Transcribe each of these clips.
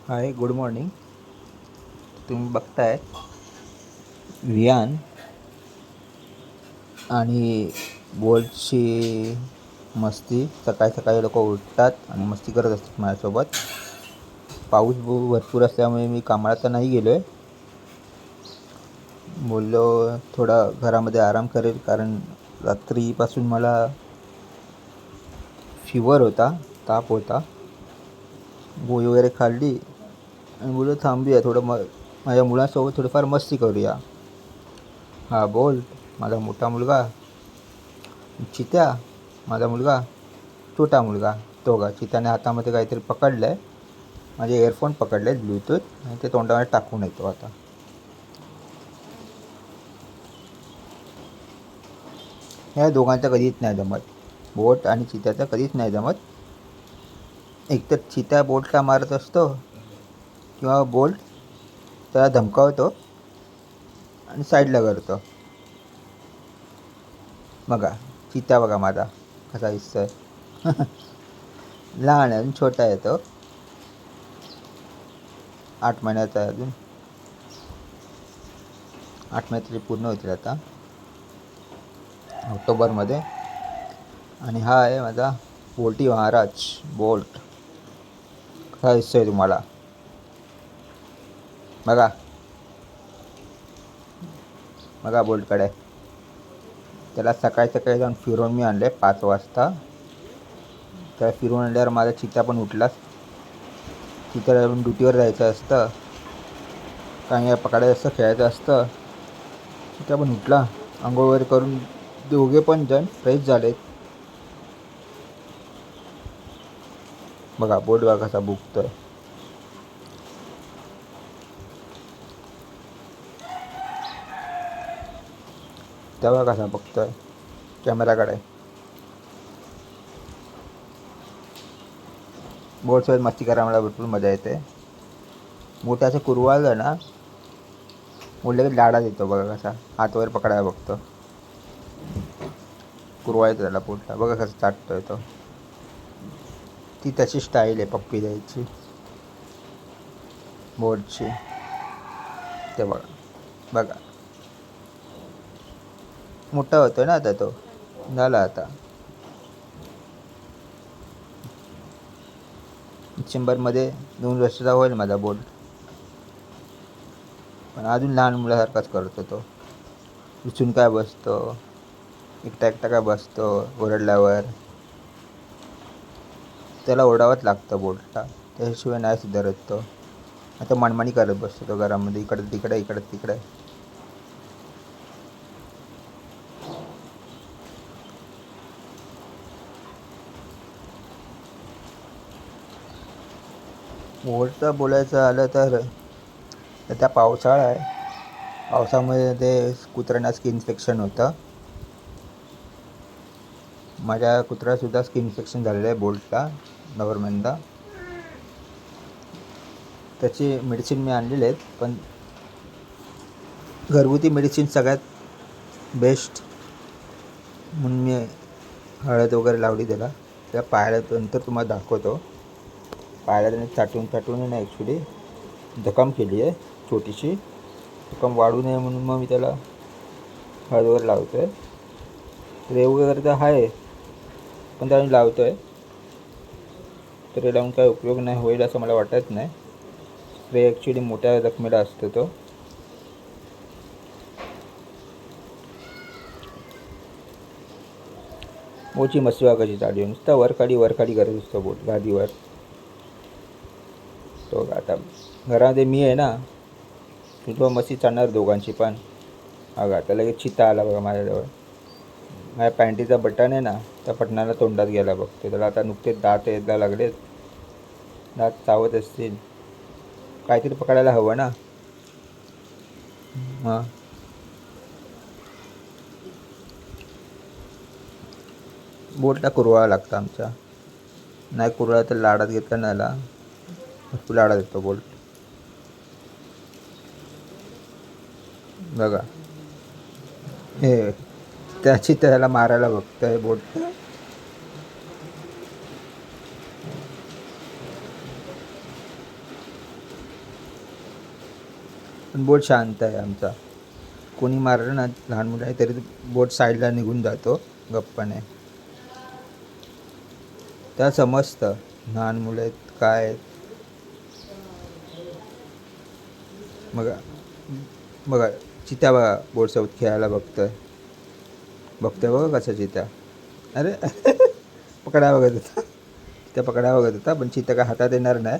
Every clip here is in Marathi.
हाय, गुड मॉर्निंग. तुम्ही बघताय वियान आणि बोल्टची मस्ती. सकाळी सकाळी लोक उठतात आणि मस्ती करत असतात माझ्यासोबत. पाऊस भरपूर असल्यामुळे मी कामाला तर नाही गेलो आहे. बोललो थोडा घरामध्ये आराम करेल, कारण रात्रीपासून मला फीवर होता, ताप होता. गोळी वगैरे खाल्ली आणि बोललो थांबूया थोडं, माझ्या मुलांसोबत थोडीफार मस्ती करूया. हा बोल्ट माझा मोठा मुलगा, चित्या माझा मुलगा, छोटा मुलगा. तो का चित्याने हातामध्ये काहीतरी पकडलं आहे, माझे एअरफोन पकडले आहेत ब्लूटूथ, आणि ते तोंडामध्ये टाकून येतो आता. ह्या दोघांचं कधीच नाही जमत, बोट आणि चित्याचं कधीच नाही जमत. एकतर चित्या बोटला मारत असतो किंवा बोल्ट त्याला धमकावतो आणि साईडला करतो. बघा चित्या, बघा माझा कसा दिसतोय. लहान आहे, छोटा आहे तो, 8 महिन्याचा आहे अजून. 8 महिने तरी पूर्ण होतील आता ऑक्टोबरमध्ये. आणि हा आहे माझा बोल्टी महाराज बोल्ट. कसा दिसतोय तुम्हाला? बघा बघा बोल्टकडे. त्याला सकाळी सकाळी जाऊन फिरवून मी आणले 5 वाजता. त्याला फिरवून आणल्यावर माझा चित्ता पण उठला. चित्याला ड्युटीवर जायचं असतं, काही पकडायचं असतं, खेळायचं असतं. चित्ता पण उठला, आंघोळ वगैरे करून दोघे पण जण फ्रेश झालेत. बघा बोट बघा कसा बुकतोय. तेव्हा कसा बघतोय कॅमेराकडे. बोटसोबत मस्ती करायला मला भरपूर मजा येते. मोठ्याचं कुरवाळलं ना, बोललं की लाडात येतो. बघा कसा हात वगैरे पकडायला बघतो, कुरवाळतो त्याला बोटला. बघा कसं चाटतोय तो. ती त्याची स्टाईल आहे पप्पी द्यायची बोटची. ते बघा बघा, मोठा होतोय ना आता तो, झाला आता. डिसेंबरमध्ये 2 वर्षाचा होईल माझा बोट. पण अजून लहान मुलासारखाच करतो तो. उचून काय बसतो, एकटा एकटा काय बसतो ओरडल्यावर. त्याला ओरडावंच लागतं बोटला, त्याशिवाय नाही सुधारत तो. आता मनमानी करत बसतो तो घरामध्ये, इकडे तिकडे इकडे तिकडे. बोलतं बोलायचं आलं तर त्या पावसाळा आहे, पावसामध्ये ते कुत्र्यांना स्किन इन्फेक्शन होतं. माझ्या कुत्र्यासुद्धा स्किन इन्फेक्शन झालेलं आहे बोल्टला गव्हर्मेंटला. त्याची मेडिसिन मी आणलेले आहेत, पण घरगुती मेडिसिन सगळ्यात बेस्ट म्हणून मी हळद वगैरे लावली त्याला. त्या पायाला नंतर तुम्हाला दाखवतो. पायाला त्याने चाटून नाही, ॲक्च्युली जखम केली आहे छोटीशी. जखम वाढू नये म्हणून मग मी त्याला हळद वगैरे लावतो आहे. रेव वगैरे तर आहे, पण त्याला लावतो आहे. तरी लावून काय उपयोग नाही होईल असं मला वाटत नाही. स्प्रे ॲक्च्युली मोठ्या जखमेला असतो तो. मोठी मस्वा कशी चालू आहे, नुसता वरखाली करत असतो बोट गादीवर. तो आता घरामध्ये मी आहे ना, तुझं मस्ती चालणार दोघांची पण. अगं आता लगेच चित्ता आला बघा माझ्याजवळ. माझ्या पॅन्टीचा बटन आहे ना, त्या बटनाला तोंडात गेला बघतो. त्याला आता नुकतेच दात यायला लागलेत, दात चावत असतील. काहीतरी पकडायला हवं ना. हां, बोटला कुरवाळा लागतं आमच्या. नाही कुरवाळा तर लाडात घेतलं ना, याला भरपूर लाडात येतो बोल्ट. बघा हे त्याची त्याला मारायला बघतोय बोट. पण बोट शांत आहे आमचा. कोणी मारलं ना लहान मुलं आहे तरी बोट साईडला निघून जातो गप्पाने. त्या समजतं लहान मुलं आहेत काय आहेत. बघा बघा चित्या बघा बोटसोबत खेळायला बघतोय बघा कसं चित्या. अरे पकडा बघत होता. त्या पकडा बघत होता पण चित्या काय हातात येणार नाही.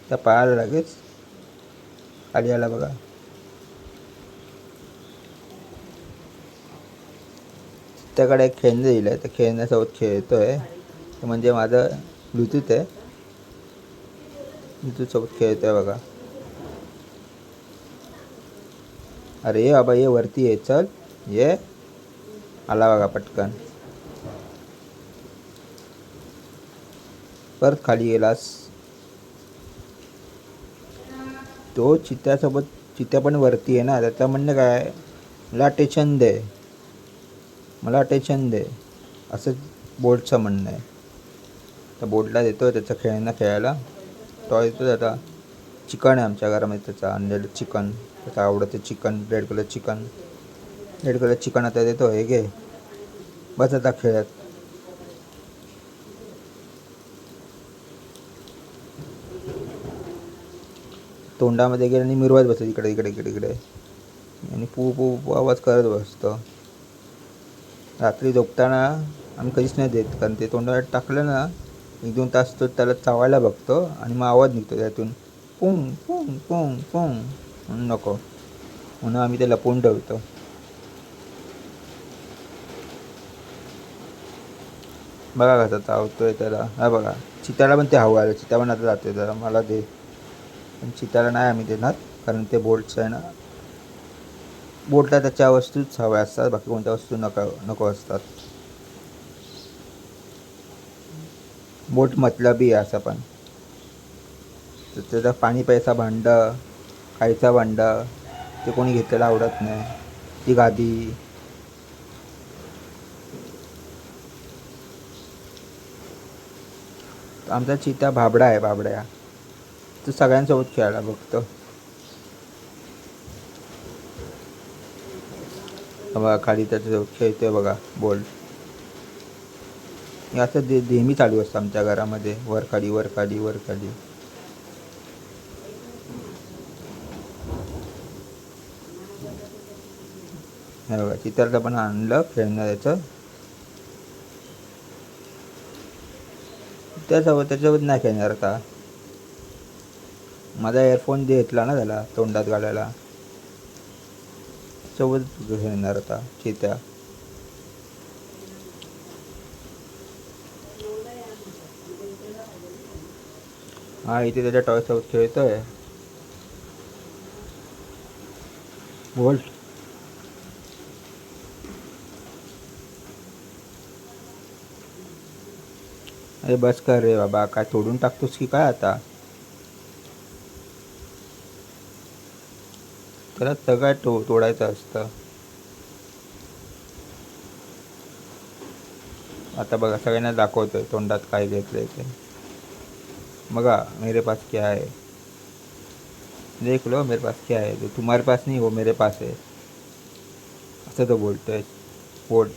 त्या पळायला लगेच खाली आला बघा. त्याकडे एक खेळणं दिलं आहे त्या खेळण्यासोबत खेळतोय. म्हणजे माझं ब्लूटूथ आहे. ब्लूटूथसोबत खेळतोय बघा. अरे ये बाबा ये वरती ये चल ये. आला बघा पटकन. परत खाली गेलास. तो चित्त्यासोबत चित्त्या पण वरती आहे ना. त्याचं म्हणणं काय मला अटेन्शन दे असं बोटचं म्हणणं आहे. त्या बोटला देतो त्याचं खेळणं खेळायला. टॉय देतो आता. चिकन आहे आमच्या घरामध्ये त्याचं आणलेलं चिकन. त्याचं आवडतं चिकन रेड कलर चिकन आता देतो. हे घे बस आता खेळत. तोंडामध्ये गेलं आणि मिरवत बसतो इकडे इकडे इकडे इकडे आणि पू पू पू आवाज करत बसतो. रात्री झोपताना आम्ही कधीच नाही देत कारण ते तोंडात टाकलं ना 1-2 तास तो त्याला चावायला बघतो आणि मग आवाज निघतो त्यातून पुंग पुंग पुंग पुंग म्हणून नको म्हणून आम्ही ते लपवून ठेवतो. बघा कसं चावतोय त्याला. हा बघा चित्याला पण ते हवं आलं. चित्या पण आता जाते जरा मला दे. पण चित्याला नाही आम्ही देणार कारण ते बोटचं आहे ना. बोटला त्याच्या वस्तूच हव्या असतात बाकी कोणत्या वस्तू नको असतात. बोट मतलबी आहे असं पण. तर त्याचा पाणी प्यायचा भांड खायचा भांड ते कोणी घेतलेलं आवडत नाही. ती गादी आमचा चित्ता भाबडा आहे. तो सगळ्यांसोबत खेळायला बघतो. बघा खाली त्याच्यासोबत खेळतोय बघा बोल. हे असं नेहमी चालू असतं आमच्या घरामध्ये वर खाली. हे बघा चित्राला पण आणलं खेळणं त्याचं. त्याच्यासोबत नाही खेळणार आता. माझा एअरफोन घेतला ना त्याला तोंडात घालायला. सोबत खेळणार आता चित्या. हा इथे त्याच्या टॉयसोबत खेळतोय. बोल. अरे बस कर रे बाबा काय तोडून टाकतोस की काय आता. त्याला सगळं तोडायचं असतं. आता बघा सगळ्यांना दाखवतोय तोंडात काय घेतलंय ते. बघा मेरे पास क्या है देख लो मेरे पास क्या है. जो तुम्हारे पास नहीं वो मेरे पास है असं तो बोलतोय बोट.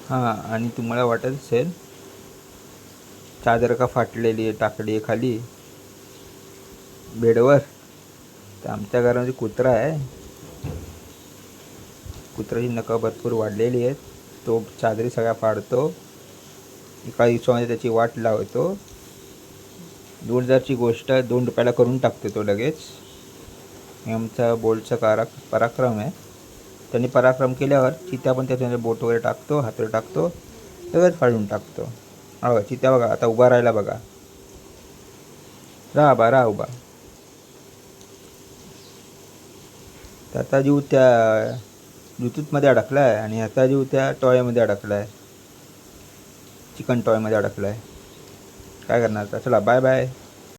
हां आणि तुम्हाला वाटत असेल चादर का फाटलेली आहे टाकली आहे खाली बेडवर. तर आमच्या घरामध्ये कुत्रा आहे. कुत्र्याची नखं भरपूर वाढलेली आहेत. तो चादरी सगळ्या फाडतो. एका दिवसामध्ये त्याची वाट लावतो. 2000ची गोष्ट 2 रुपयाला करून टाकतो तो लगेच. हे आमचा बोलचा पराक्रम आहे. त्यांनी पराक्रम केल्यावर चित्या पण त्याच्यामध्ये बोट वगैरे टाकतो हातोडे टाकतो सगळंच फाडून टाकतो. हो चित्या बघा आता उभा राहिला बघा. राहा उभा. त्याचा जीव त्या ब्लूटूथमध्ये अडकला आहे आणि ह्याचा जीव त्या टॉयमध्ये अडकला आहे. चिकन टॉयमध्ये अडकला आहे. काय करणार आता. चला बाय बाय.